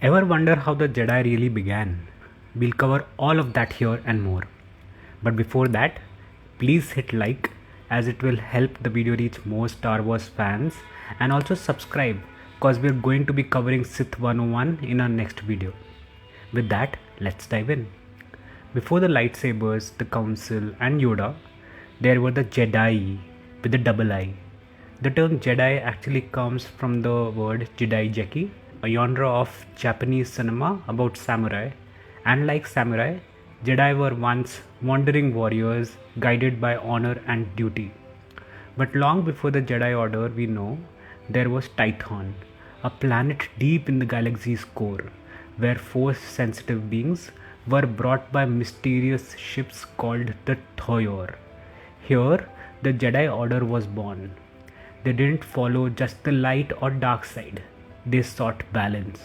Ever wonder how the Jedi really began? We'll cover all of that here and more. But before that, please hit like as it will help the video reach more Star Wars fans, and also subscribe because we're going to be covering Sith 101 in our next video. With that, let's dive in. Before the lightsabers, the Council and Yoda, there were the Jedi with the double I. The term Jedi actually comes from the word Jidaigeki, a genre of Japanese cinema about samurai, and like samurai, Jedi were once wandering warriors guided by honor and duty. But long before the Jedi Order, we know there was Tython, a planet deep in the galaxy's core, where force-sensitive beings were brought by mysterious ships called the Thoyor. Here, the Jedi Order was born. They didn't follow just the light or dark side. They sought balance,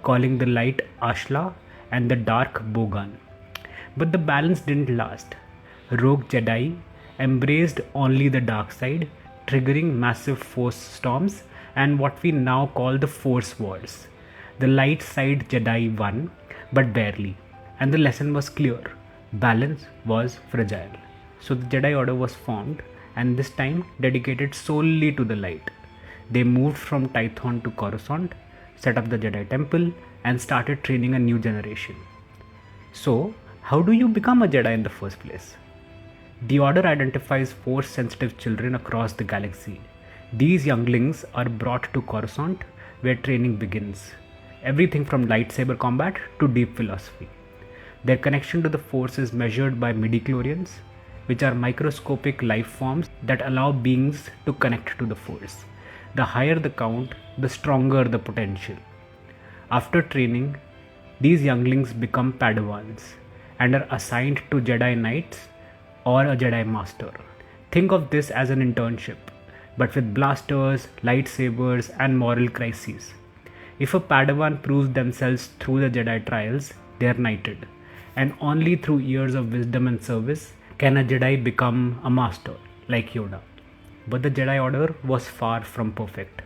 calling the light Ashla and the dark Bogan. But the balance didn't last. Rogue Jedi embraced only the dark side, triggering massive force storms and what we now call the Force Wars. The light side Jedi won, but barely. And the lesson was clear. Balance was fragile. So the Jedi Order was formed, and this time dedicated solely to the light. They moved from Tython to Coruscant, set up the Jedi Temple, and started training a new generation. So, how do you become a Jedi in the first place? The Order identifies force-sensitive children across the galaxy. These younglings are brought to Coruscant, where training begins. Everything from lightsaber combat to deep philosophy. Their connection to the Force is measured by midichlorians, which are microscopic life forms that allow beings to connect to the Force. The higher the count, the stronger the potential. After training, these younglings become Padawans and are assigned to Jedi Knights or a Jedi Master. Think of this as an internship, but with blasters, lightsabers, and moral crises. If a Padawan proves themselves through the Jedi trials, they are knighted, and only through years of wisdom and service can a Jedi become a master, like Yoda. But the Jedi Order was far from perfect.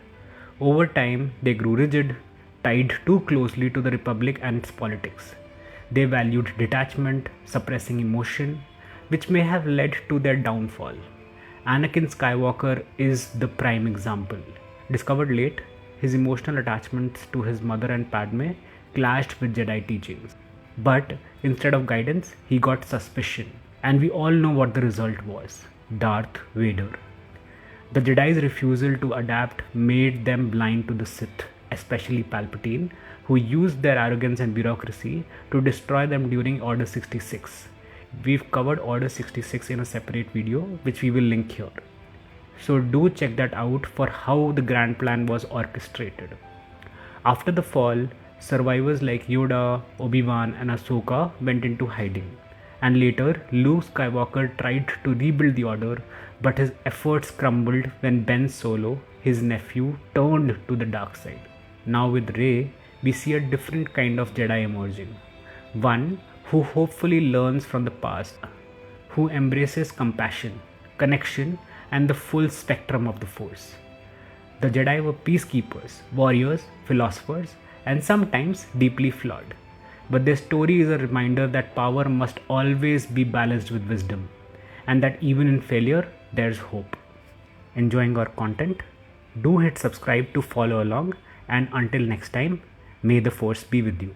Over time, they grew rigid, tied too closely to the Republic and its politics. They valued detachment, suppressing emotion, which may have led to their downfall. Anakin Skywalker is the prime example. Discovered late, his emotional attachments to his mother and Padme clashed with Jedi teachings. But instead of guidance, he got suspicion. And we all know what the result was: Darth Vader. The Jedi's refusal to adapt made them blind to the Sith, especially Palpatine, who used their arrogance and bureaucracy to destroy them during Order 66. We've covered Order 66 in a separate video, which we will link here. So do check that out for how the grand plan was orchestrated. After the fall, survivors like Yoda, Obi-Wan, and Ahsoka went into hiding. And later, Luke Skywalker tried to rebuild the Order, but his efforts crumbled when Ben Solo, his nephew, turned to the dark side. Now with Rey, we see a different kind of Jedi emerging. One who hopefully learns from the past, who embraces compassion, connection, and the full spectrum of the Force. The Jedi were peacekeepers, warriors, philosophers, and sometimes deeply flawed. But their story is a reminder that power must always be balanced with wisdom, and that even in failure, there's hope. Enjoying our content? Do hit subscribe to follow along, and until next time, may the Force be with you.